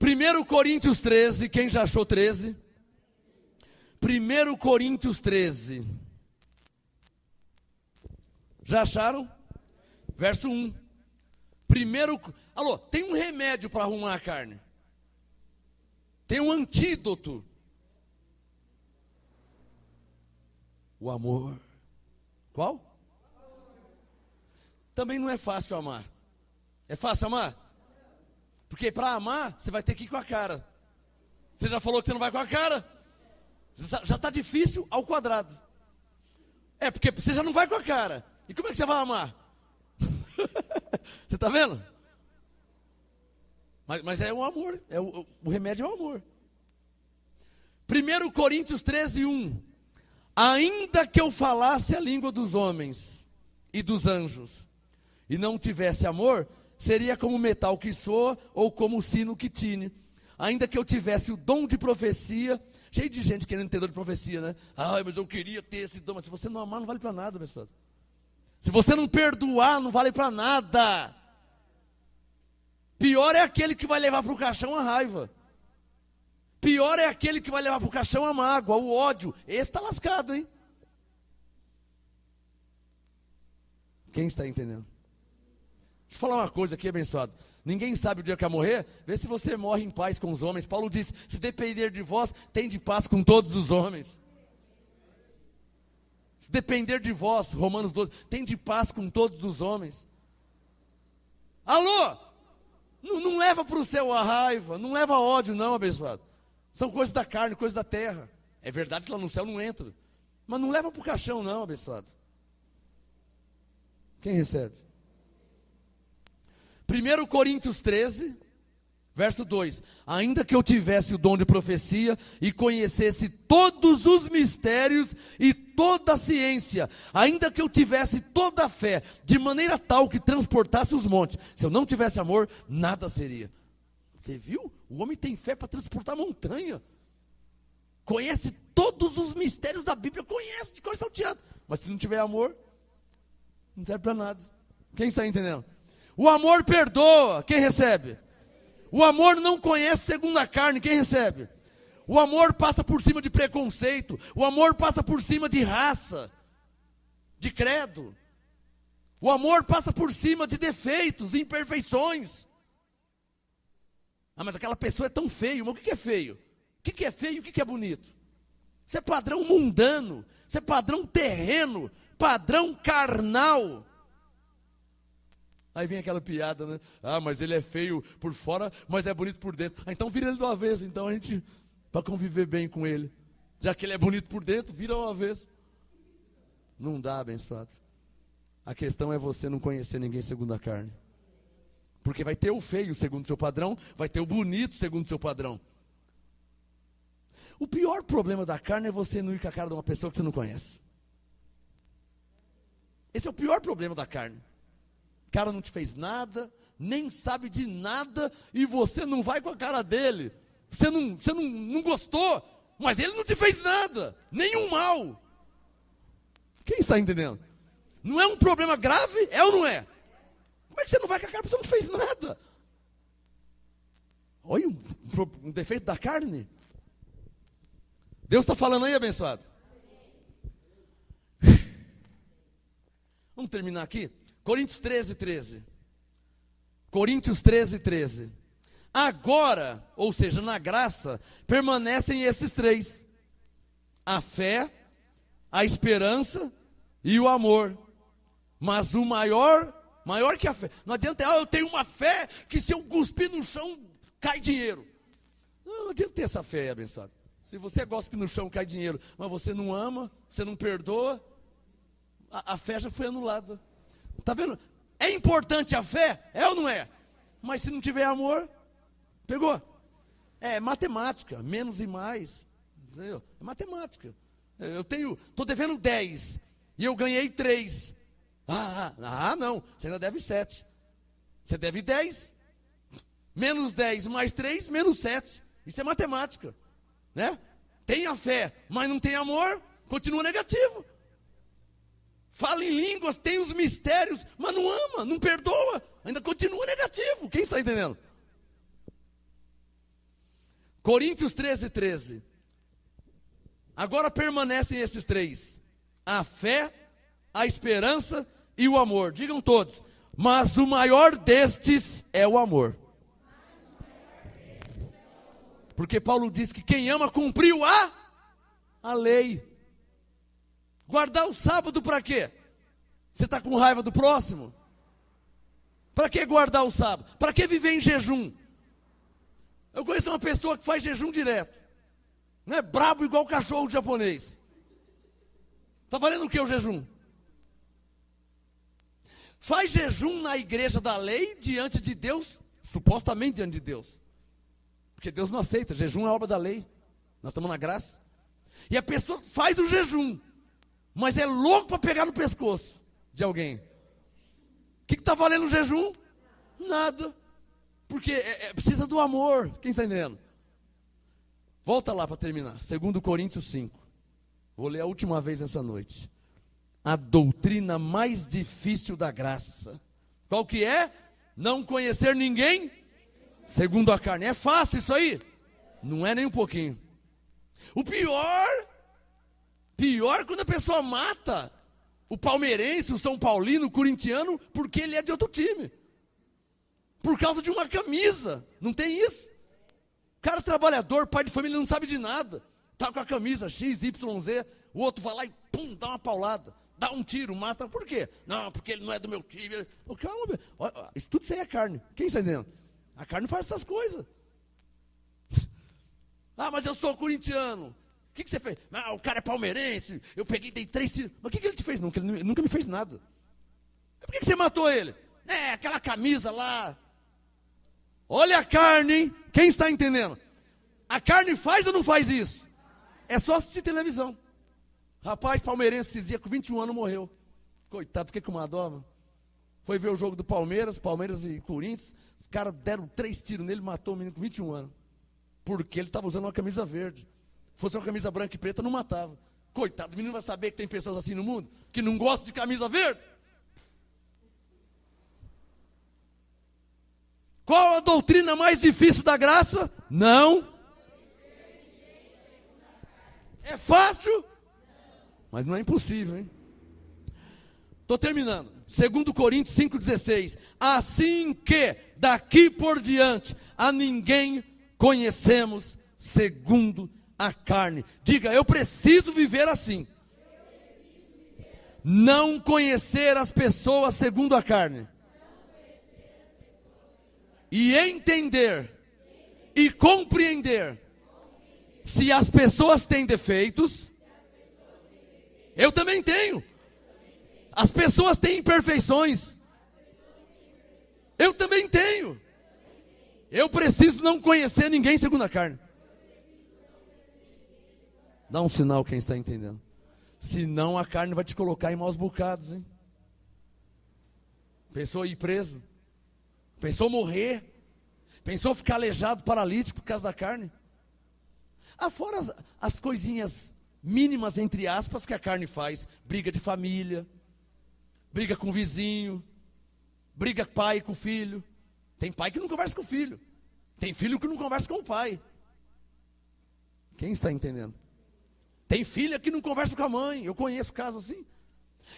1 Coríntios 13, quem já achou 13? 1 Coríntios 13. Já acharam? Verso 1. Alô, tem um remédio para arrumar a carne. Tem um antídoto. O amor. Qual? Também não é fácil amar. É fácil amar? Porque para amar, você vai ter que ir com a cara. Você já falou que você não vai com a cara? Já está difícil ao quadrado. É, porque você já não vai com a cara. E como é que você vai amar? Você está vendo? Mas é o amor. O remédio é o amor. 1 Coríntios 13, 1. Ainda que eu falasse a língua dos homens e dos anjos, e não tivesse amor, seria como metal que soa, ou como o sino que tine. Ainda que eu tivesse o dom de profecia, cheio de gente querendo ter dom de profecia, né? Ai, mas eu queria ter esse dom. Mas se você não amar, não vale para nada, pessoal. Se você não perdoar, não vale para nada. Pior é aquele que vai levar para o caixão a raiva. Pior é aquele que vai levar para o caixão a mágoa, o ódio. Esse está lascado, hein? Quem está entendendo? Deixa eu falar uma coisa aqui, abençoado. Ninguém sabe o dia que vai morrer. Vê se você morre em paz com os homens. Paulo disse, se depender de vós, tem de paz com todos os homens. Se depender de vós, Romanos 12, tem de paz com todos os homens. Alô? Não leva para o céu a raiva, não leva ódio não, abençoado. São coisas da carne, coisas da terra. É verdade que lá no céu não entra. Mas não leva para o caixão não, abençoado. Quem recebe? 1 Coríntios 13, verso 2. Ainda que eu tivesse o dom de profecia e conhecesse todos os mistérios e toda a ciência, ainda que eu tivesse toda a fé, de maneira tal que transportasse os montes, se eu não tivesse amor, nada seria. Você viu? O homem tem fé para transportar montanha. Conhece todos os mistérios da Bíblia, conhece de cor salteado. Mas se não tiver amor, não serve para nada. Quem está entendendo? O amor perdoa, quem recebe? O amor não conhece segundo a carne, quem recebe? O amor passa por cima de preconceito. O amor passa por cima de raça, de credo. O amor passa por cima de defeitos, imperfeições. Ah, mas aquela pessoa é tão feio. Mas o que é feio? O que é feio e o que é bonito? Isso é padrão mundano. Isso é padrão terreno. Padrão carnal. Aí vem aquela piada, né? Ah, mas ele é feio por fora, mas é bonito por dentro. Ah, então vira ele do avesso. Então a gente, para conviver bem com ele. Já que ele é bonito por dentro, vira ao avesso. Não dá, abençoado. A questão é você não conhecer ninguém segundo a carne. Porque vai ter o feio segundo o seu padrão, vai ter o bonito segundo o seu padrão. O pior problema da carne é você não ir com a cara de uma pessoa que você não conhece. Esse é o pior problema da carne. O cara não te fez nada, nem sabe de nada, e você não vai com a cara dele. Você não gostou, mas ele não te fez nada, nenhum mal. Quem está entendendo? Não é um problema grave? É ou não é? Como é que você não vai com a cara porque você não fez nada? Olha um defeito da carne. Deus está falando aí, abençoado. Vamos terminar aqui? Coríntios 13, 13. Coríntios 13, 13. Agora, ou seja, na graça, permanecem esses três: a fé, a esperança e o amor. Mas o maior que a fé. Não adianta, eu tenho uma fé que se eu cuspir no chão, cai dinheiro. Não adianta ter essa fé, abençoado. Se você cospe no chão, cai dinheiro, mas você não ama, você não perdoa, a fé já foi anulada. Está vendo? É importante a fé? É ou não é? mas se não tiver amor, pegou? É matemática, menos e mais, entendeu? É matemática. Estou devendo 10, e eu ganhei 3. Não, você ainda deve 7. Você deve 10, menos 10 mais 3, menos 7. Isso é matemática, né? Tem a fé, mas não tem amor, continua negativo. Fala em línguas, tem os mistérios, mas não ama, não perdoa, ainda continua negativo. Quem está entendendo? Coríntios 13:13. Agora permanecem esses 3: a fé, a esperança e o amor. Digam todos: mas o maior destes é o amor. Porque Paulo diz que quem ama cumpriu a lei. Guardar o sábado para quê? Você está com raiva do próximo? Para que guardar o sábado? Para que viver em jejum? Eu conheço uma pessoa que faz jejum direto. Não é brabo igual cachorro japonês. Está valendo o que o jejum? Faz jejum na igreja da lei diante de Deus, supostamente diante de Deus. Porque Deus não aceita, jejum é obra da lei. Nós estamos na graça. E a pessoa faz o jejum, mas é louco para pegar no pescoço de alguém. O que está valendo o jejum? Nada. Porque precisa do amor. Quem está entendendo? Volta lá para terminar. 2 Coríntios 5. Vou ler a última vez essa noite. A doutrina mais difícil da graça. Qual que é? Não conhecer ninguém segundo a carne. É fácil isso aí? Não é nem um pouquinho. O pior quando a pessoa mata o palmeirense, o São Paulino, o corintiano, porque ele é de outro time. Por causa de uma camisa. Não tem isso? Cara trabalhador, pai de família, não sabe de nada. Está com a camisa XYZ, o outro vai lá e pum, dá uma paulada. Dá um tiro, mata. Por quê? Não, porque ele não é do meu time. Calma, isso tudo isso aí é carne. Quem está entendendo? A carne faz essas coisas. Mas eu sou corintiano. O que você fez? O cara é palmeirense, eu peguei, dei 3 tiros. Mas o que ele te fez? Ele nunca me fez nada. Por que você matou ele? Aquela camisa lá. Olha a carne, hein? Quem está entendendo? A carne faz ou não faz isso? É só assistir televisão. Rapaz, palmeirense, dizia com 21 anos morreu. Coitado, fiquei com uma dó, mano. Foi ver o jogo do Palmeiras e Corinthians. Os caras deram 3 tiros nele, matou o menino com 21 anos. Porque ele estava usando uma camisa verde. Se fosse uma camisa branca e preta, não matava. Coitado, o menino vai saber que tem pessoas assim no mundo, que não gostam de camisa verde? Qual a doutrina mais difícil da graça? Não. É fácil, mas não é impossível, hein? Estou terminando. 2 Coríntios 5,16. Assim que daqui por diante a ninguém conhecemos segundo a carne. Diga, eu preciso viver assim. Não conhecer as pessoas segundo a carne. E entender e compreender se as pessoas têm defeitos. Eu também tenho. As pessoas têm imperfeições. Eu também tenho. Eu preciso não conhecer ninguém segundo a carne. Dá um sinal quem está entendendo. Senão a carne vai te colocar em maus bocados, hein? Pensou ir preso? Pensou morrer? Pensou ficar aleijado, paralítico por causa da carne? Fora as coisinhas mínimas, entre aspas, que a carne faz. Briga de família, briga com o vizinho, briga pai com o filho. Tem pai que não conversa com o filho. Tem filho que não conversa com o pai. Quem está entendendo? Tem filha que não conversa com a mãe. Eu conheço casos assim.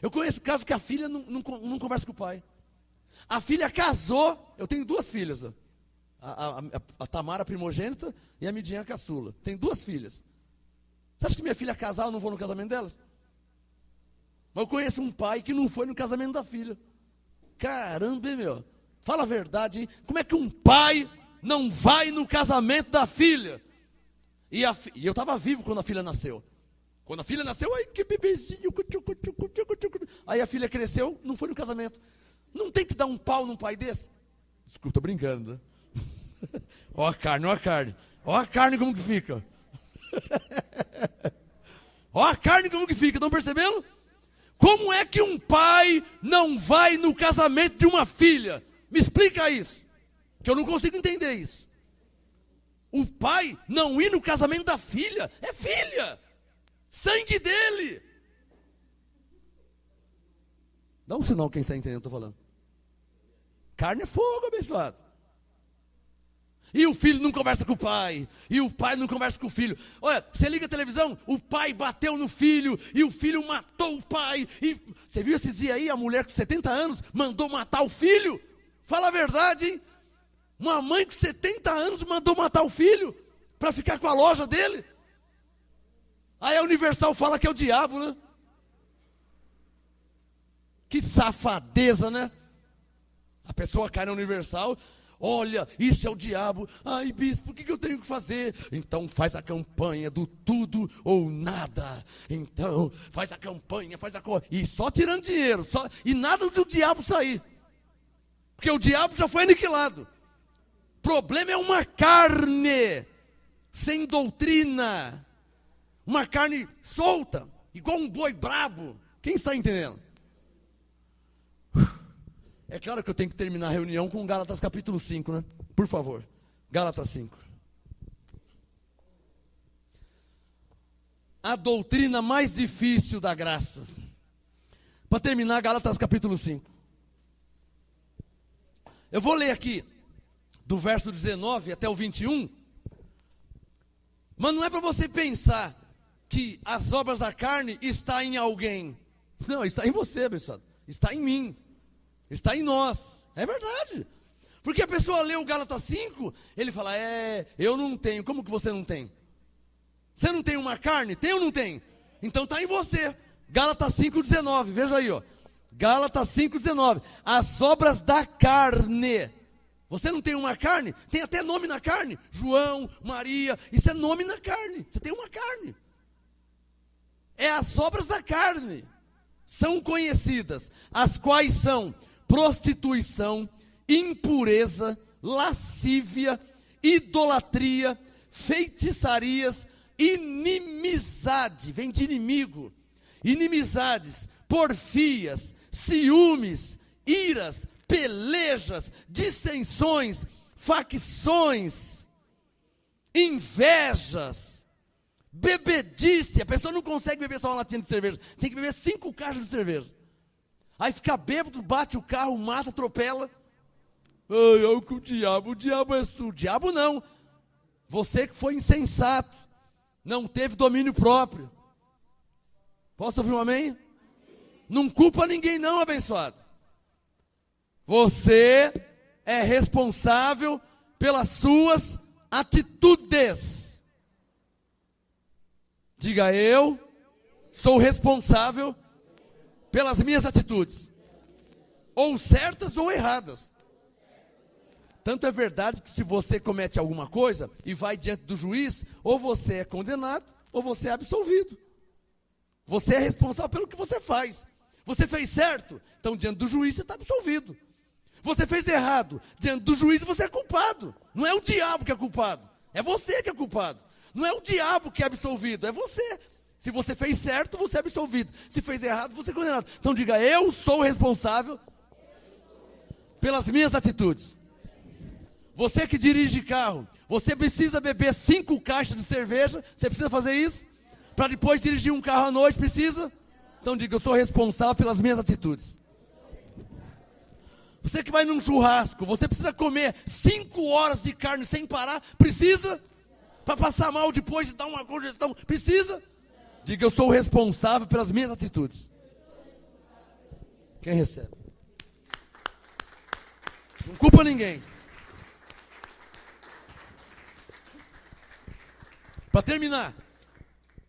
Eu conheço casos que a filha não conversa com o pai. A filha casou. Eu tenho 2 filhas. A Tamara primogênita e a Midinha caçula. Tenho 2 filhas. Você acha que minha filha casar, eu não vou no casamento delas? Mas eu conheço um pai que não foi no casamento da filha. Caramba, hein, meu? Fala a verdade, hein? Como é que um pai não vai no casamento da filha? E eu estava vivo quando a filha nasceu. Quando a filha nasceu, ai, que bebezinho. Aí a filha cresceu, não foi no casamento. Não tem que dar um pau num pai desse? Desculpa, estou brincando, né? Ó a carne, ó a carne. Ó a carne como que fica. Ó a carne como que fica, estão percebendo? Como é que um pai não vai no casamento de uma filha? Me explica isso, que eu não consigo entender isso. O pai não ir no casamento da filha, é filha, sangue dele. Dá um sinal quem está entendendo o que eu estou falando. Carne é fogo, abençoado. E o filho não conversa com o pai, e o pai não conversa com o filho. Olha, você liga a televisão, o pai bateu no filho, e o filho matou o pai. E você viu esses dias aí, a mulher com 70 anos mandou matar o filho? Fala a verdade, hein? Uma mãe com 70 anos mandou matar o filho, para ficar com a loja dele. Aí a Universal fala que é o diabo, né? Que safadeza, né? A pessoa cai na Universal, olha, isso é o diabo. Ai, bispo, o que eu tenho que fazer? Então faz a campanha do tudo ou nada. Então faz a campanha, e só tirando dinheiro, e nada do diabo sair. Porque o diabo já foi aniquilado. O problema é uma carne sem doutrina. Uma carne solta, igual um boi brabo. Quem está entendendo? É claro que eu tenho que terminar a reunião com Gálatas capítulo 5, né? Por favor, Gálatas 5. A doutrina mais difícil da graça. Para terminar, Gálatas capítulo 5. Eu vou ler aqui, do verso 19 até o 21. Mas não é para você pensar que as obras da carne estão em alguém. Não, está em você, abençoado. Está em mim. Está em nós, é verdade. Porque a pessoa lê o Gálatas 5, ele fala, eu não tenho. Como que você não tem? Você não tem uma carne? Tem ou não tem? Então está em você. Gálatas 5,19, veja aí, ó. Gálatas 5,19. As obras da carne. Você não tem uma carne? Tem até nome na carne. João, Maria, isso é nome na carne. Você tem uma carne. É as obras da carne. São conhecidas, as quais são prostituição, impureza, lascívia, idolatria, feitiçarias, inimizade, vem de inimigo, inimizades, porfias, ciúmes, iras, pelejas, dissensões, facções, invejas, bebedice. A pessoa não consegue beber só uma latinha de cerveja, tem que beber 5 caixas de cerveja. Aí fica bêbado, bate o carro, mata, atropela. Ai, olha que o diabo é sujo. O diabo não. Você que foi insensato, não teve domínio próprio. Posso ouvir um amém? Não culpa ninguém não, abençoado. Você é responsável pelas suas atitudes. Diga, eu sou responsável pelas minhas atitudes, ou certas ou erradas. Tanto é verdade que se você comete alguma coisa e vai diante do juiz, ou você é condenado, ou você é absolvido. Você é responsável pelo que você faz. Você fez certo, então diante do juiz você está absolvido. Você fez errado, diante do juiz você é culpado. Não é o diabo que é culpado, é você que é culpado. Não é o diabo que é absolvido, é você. Se você fez certo, você é absolvido. Se fez errado, você é condenado. Então diga, eu sou responsável pelas minhas atitudes. Você que dirige carro, você precisa beber 5 caixas de cerveja, você precisa fazer isso? Para depois dirigir um carro à noite, precisa? Então diga, eu sou responsável pelas minhas atitudes. Você que vai num churrasco, você precisa comer 5 horas de carne sem parar, precisa? Para passar mal depois e dar uma congestão, precisa? Diga, eu sou responsável pelas minhas atitudes. Quem recebe? Não culpa ninguém. Para terminar,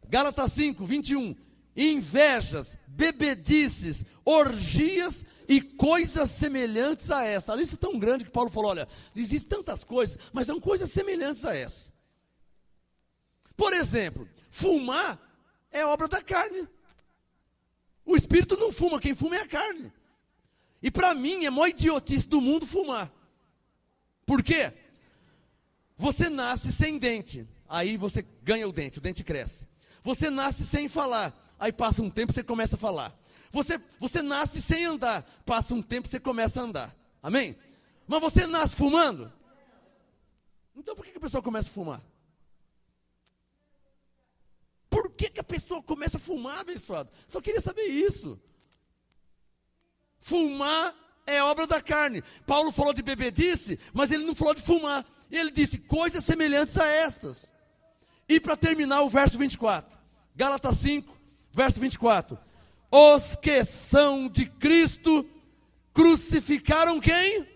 Gálatas 5, 21. Invejas, bebedices, orgias e coisas semelhantes a esta. A lista é tão grande que Paulo falou, olha, existem tantas coisas, mas são coisas semelhantes a essa. Por exemplo, fumar é obra da carne. O espírito não fuma, quem fuma é a carne. E para mim é a maior idiotice do mundo fumar. Por quê? Você nasce sem dente, aí você ganha o dente cresce. Você nasce sem falar, aí passa um tempo você começa a falar. Você nasce sem andar, passa um tempo você começa a andar. Amém? Mas você nasce fumando? Então por que a pessoa começa a fumar? Por que a pessoa começa a fumar, abençoado? Só queria saber isso. Fumar é obra da carne. Paulo falou de bebedice, mas ele não falou de fumar. Ele disse coisas semelhantes a estas. E para terminar o verso 24. Gálatas 5, verso 24. Os que são de Cristo crucificaram quem?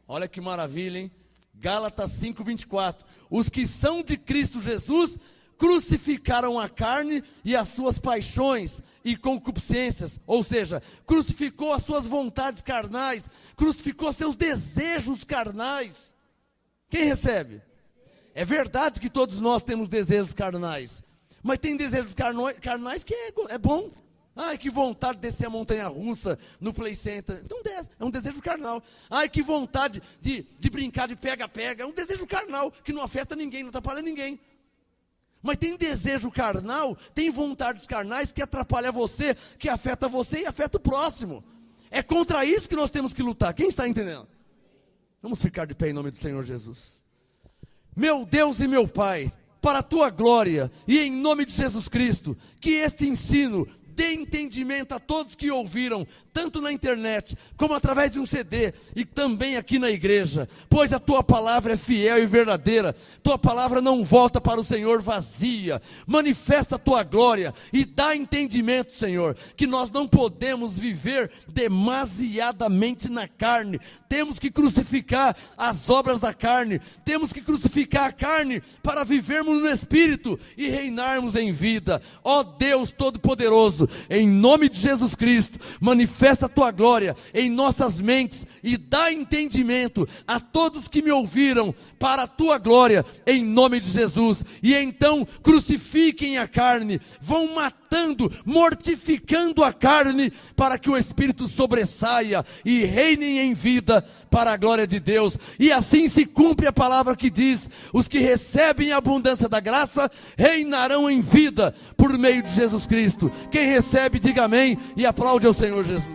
Olha que maravilha, hein? Gálatas 5, 24. Os que são de Cristo Jesus crucificaram a carne e as suas paixões e concupiscências, ou seja, crucificou as suas vontades carnais, crucificou seus desejos carnais. Quem recebe? É verdade que todos nós temos desejos carnais, mas tem desejos carnais que é bom. Ai, que vontade de descer a montanha-russa no Play Center. Então desce, é um desejo carnal. Ai, que vontade de brincar de pega-pega. É um desejo carnal que não afeta ninguém, não atrapalha ninguém. Mas tem desejo carnal, tem vontades carnais que atrapalha você, que afeta você e afeta o próximo. É contra isso que nós temos que lutar. Quem está entendendo? Vamos ficar de pé em nome do Senhor Jesus. Meu Deus e meu Pai, para a tua glória e em nome de Jesus Cristo, que este ensino dê entendimento a todos que ouviram, tanto na internet, como através de um CD, e também aqui na igreja, pois a tua palavra é fiel e verdadeira, tua palavra não volta para o Senhor vazia, manifesta a tua glória, e dá entendimento, Senhor, que nós não podemos viver demasiadamente na carne, temos que crucificar as obras da carne, temos que crucificar a carne, para vivermos no Espírito, e reinarmos em vida. Ó Deus Todo-Poderoso, em nome de Jesus Cristo, manifesta a tua glória em nossas mentes e dá entendimento a todos que me ouviram para a tua glória, em nome de Jesus. E então crucifiquem a carne, vão matando, mortificando a carne, para que o Espírito sobressaia e reine em vida para a glória de Deus. E assim se cumpre a palavra que diz: os que recebem a abundância da graça reinarão em vida por meio de Jesus Cristo. Quem recebe, diga amém e aplaude ao Senhor Jesus.